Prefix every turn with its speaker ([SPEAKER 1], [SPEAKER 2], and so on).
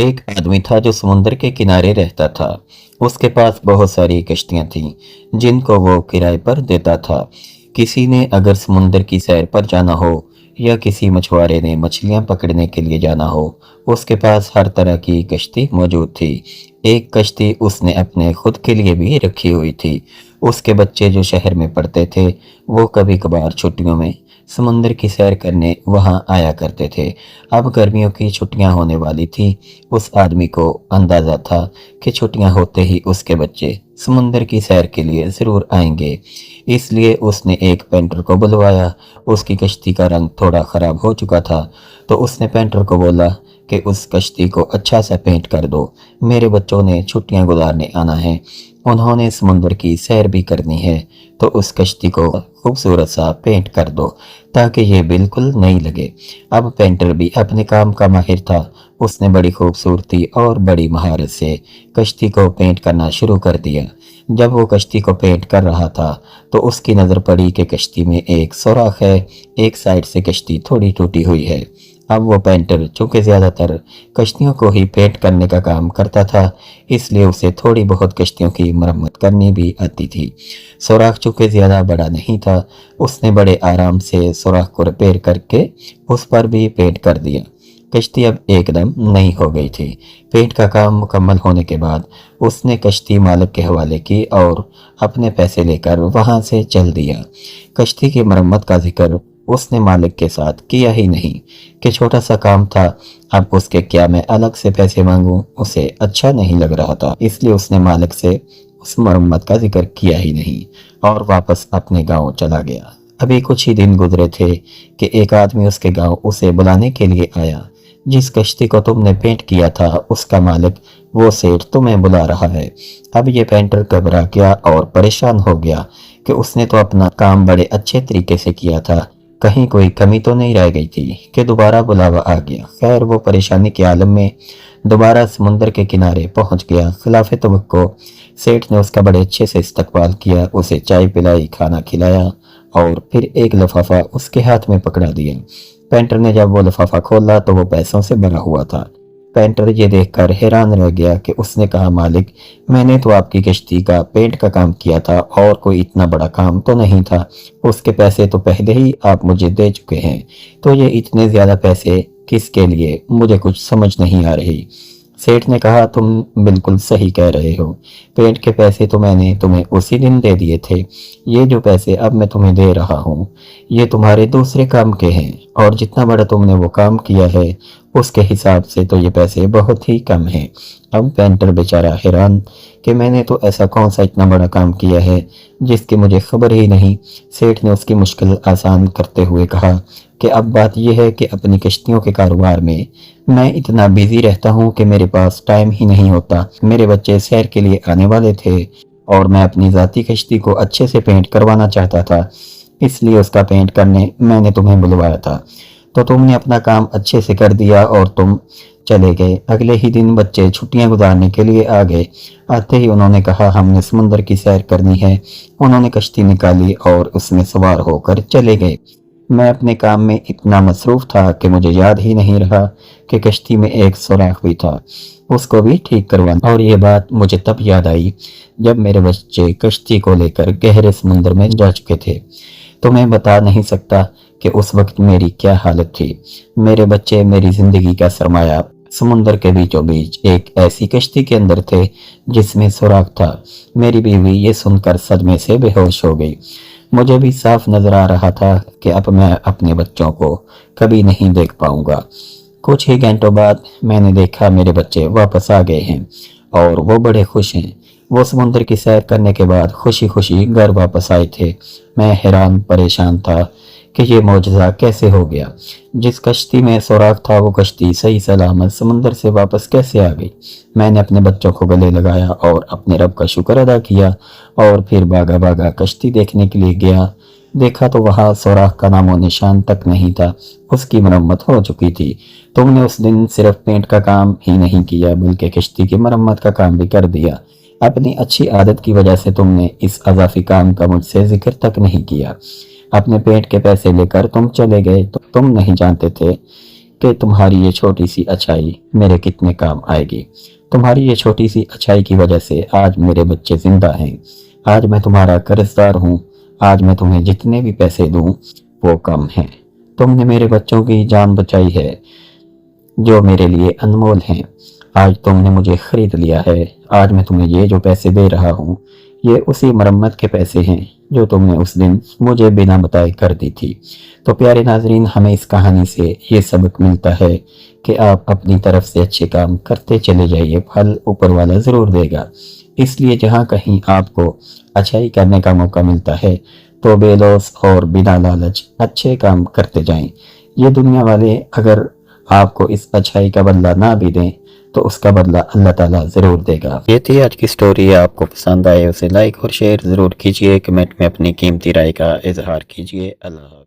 [SPEAKER 1] एक आदमी था जो समुद्र के किनारे रहता था। उसके पास बहुत सारी कश्तियां थीं जिनको वो किराए पर देता था। किसी ने अगर समुद्र की सैर पर जाना हो या किसी मछुआरे ने मछलियां पकड़ने के लिए जाना हो, उसके पास हर तरह की कश्ती मौजूद थी। एक कश्ती उसने अपने खुद के लिए भी रखी हुई थी। उसके बच्चे जो शहर में पढ़ते थे, वो कभी कभार छुट्टियों में समुद्र की सैर करने वहां आया करते थे। अब गर्मियों की छुट्टियां होने वाली थी। उस आदमी को अंदाजा था कि छुट्टियां होते ही उसके बच्चे समुद्र की सैर के लिए जरूर आएंगे। इसलिए उसने एक पेंटर को बुलवाया। उसकी कश्ती का रंग थोड़ा खराब हो चुका था, तो उसने पेंटर को बोला कि उस कश्ती को अच्छा सा पेंट कर दो। मेरे बच्चों ने छुट्टियां गुजारने आना है, उन्होंने समुद्र की सैर भी करनी है, तो उस कश्ती को खूबसूरत सा पेंट कर दो ताकि ये बिल्कुल नई लगे। अब पेंटर भी अपने काम का माहिर था। उसने बड़ी खूबसूरती और बड़ी महारत से कश्ती को पेंट करना शुरू कर दिया। जब वो कश्ती को पेंट कर रहा था तो उसकी नज़र पड़ी कि कश्ती में एक सुराख है, एक साइड से कश्ती थोड़ी टूटी हुई है। अब वो पेंटर चूंकि ज़्यादातर कश्तियों को ही पेंट करने का काम करता था, इसलिए उसे थोड़ी बहुत कश्तियों की मरम्मत करनी भी आती थी। सुराख चूंकि ज़्यादा बड़ा नहीं था, उसने बड़े आराम से सुराख को रिपेयर करके उस पर भी पेंट कर दिया। कश्ती अब एकदम नई हो गई थी। पेंट का काम मुकम्मल होने के बाद उसने कश्ती मालिक के हवाले की और अपने पैसे लेकर वहां से चल दिया। कश्ती की मरम्मत का जिक्र उसने मालिक के साथ किया ही नहीं कि छोटा सा काम था। अब उसके क्या मैं अलग से पैसे मांगूं, उसे अच्छा नहीं लग रहा था, इसलिए उसने मालिक से उस मरम्मत का जिक्र किया ही नहीं और वापस अपने गांव चला गया। अभी कुछ ही दिन गुजरे थे कि एक आदमी उसके गांव उसे बुलाने के लिए आया। जिस कश्ती को तुमने पेंट किया था उसका मालिक, वो सेठ तुम्हें बुला रहा है। अब ये पेंटर घबरा गया और परेशान हो गया कि उसने तो अपना काम बड़े अच्छे तरीके से किया था, कहीं कोई कमी तो नहीं रह गई थी कि दोबारा बुलावा आ गया। खैर, वो परेशानी के आलम में दोबारा समुद्र के किनारे पहुंच गया। खिलाफ तवक्को सेठ ने उसका बड़े अच्छे से इस्तकबाल किया, उसे चाय पिलाई, खाना खिलाया और फिर एक लिफाफा उसके हाथ में पकड़ा दिया। पेंटर ने जब वो लिफाफा खोला तो वो पैसों से भरा हुआ था। पेंटर ये देखकर हैरान रह गया कि उसने कहा, मालिक, मैंने तो आपकी कश्ती का पेंट का काम किया था और कोई इतना बड़ा काम तो नहीं था। उसके पैसे तो पहले ही आप मुझे दे चुके हैं, तो ये इतने ज्यादा पैसे किसके लिए, मुझे कुछ समझ नहीं आ रही। सेठ ने कहा, तुम बिल्कुल सही कह रहे हो। पेंट के पैसे तो मैंने तुम्हें उसी दिन दे दिए थे। ये जो पैसे अब मैं तुम्हें दे रहा हूँ, ये तुम्हारे दूसरे काम के हैं, और जितना बड़ा तुमने वो काम किया है उसके हिसाब से तो ये पैसे बहुत ही कम हैं। अब पेंटर बेचारा हैरान कि मैंने तो ऐसा कौन सा इतना बड़ा काम किया है जिसकी मुझे खबर ही नहीं। सेठ ने उसकी मुश्किल आसान करते हुए कहा कि अब बात यह है कि अपनी कश्तियों के कारोबार में मैं इतना बिजी रहता हूँ कि मेरे पास टाइम ही नहीं होता। मेरे बच्चे सैर के लिए आने वाले थे और मैं अपनी ज़ाती कश्ती को अच्छे से पेंट करवाना चाहता था, इसलिए उसका पेंट करने मैंने तुम्हें बुलवाया था। तो तुमने अपना काम अच्छे से कर दिया और तुम चले गए। अगले ही दिन बच्चे छुट्टियां गुजारने के लिए आ गए। आते ही उन्होंने कहा, हमने समुद्र की सैर करनी है। उन्होंने कश्ती निकाली और उसमें सवार होकर चले गए। मैं अपने काम में इतना मसरूफ था कि मुझे याद ही नहीं रहा कि कश्ती में एक सुराख भी था, उसको भी ठीक करवाना। और ये बात मुझे तब याद आई जब मेरे बच्चे कश्ती को लेकर गहरे समुद्र में जा चुके थे। तो मैं बता नहीं सकता कि उस वक्त मेरी क्या हालत थी। मेरे बच्चे मेरी जिंदगी का सरमाया समुद्र के बीचों बीच एक ऐसी कश्ती के अंदर थे जिसमें सुराख था। मेरी बीवी ये सुनकर सदमे से बेहोश हो गई। मुझे भी साफ नजर आ रहा था कि अब मैं अपने बच्चों को कभी नहीं देख पाऊंगा। कुछ ही घंटों बाद मैंने देखा मेरे बच्चे वापस आ गए हैं और वो बड़े खुश हैं। वो समुद्र की सैर करने के बाद खुशी खुशी घर वापस आए थे। मैं हैरान परेशान था कि ये मौजज़ा कैसे हो गया। जिस कश्ती में सुराख था वो कश्ती सही सलामत समुद्र से वापस कैसे आ गई। मैंने अपने बच्चों को गले लगाया और अपने रब का शुक्र अदा किया और फिर भागा भागा कश्ती देखने के लिए गया। देखा तो वहां सुराख का नामो निशान तक नहीं था, उसकी मरम्मत हो चुकी थी। तुमने उस दिन सिर्फ पेंट का काम ही नहीं किया बल्कि कश्ती की मरम्मत का काम भी कर दिया। अपनी अच्छी आदत की वजह से तुमने इस अजाफी काम का मुझसे जिक्र तक नहीं किया। अपने पेट के पैसे लेकर तुम चले गए, तो तुम नहीं जानते थे کہ تمہاری یہ چھوٹی سی اچھائی میرے کتنے کام آئے گی۔ تمہاری یہ چھوٹی سی اچھائی کی وجہ سے آج میرے بچے زندہ ہیں، آج میں تمہارا قرضدار ہوں، آج میں تمہیں جتنے بھی پیسے دوں وہ کم ہیں۔ تم نے میرے بچوں کی جان بچائی ہے جو میرے لیے انمول ہیں۔ آج تم نے مجھے خرید لیا ہے، آج میں تمہیں یہ جو پیسے دے رہا ہوں یہ اسی مرمت کے پیسے ہیں جو تم نے اس دن مجھے بنا بتائے کر دی تھی۔ تو پیارے ناظرین، ہمیں اس کہانی سے یہ سبق ملتا ہے کہ آپ اپنی طرف سے اچھے کام کرتے چلے جائیے، پھل اوپر والا ضرور دے گا۔ اس لیے جہاں کہیں آپ کو اچھائی کرنے کا موقع ملتا ہے تو بے لوث اور بنا لالچ اچھے کام کرتے جائیں۔ یہ دنیا والے اگر آپ کو اس اچھائی کا بدلہ نہ بھی دیں تو اس کا بدلہ اللہ تعالیٰ ضرور دے گا۔ یہ تھی آج کی سٹوری، آپ کو پسند آئے اسے لائک اور شیئر ضرور کیجئے، کمنٹ میں اپنی قیمتی رائے کا اظہار کیجئے۔ اللہ حافظ۔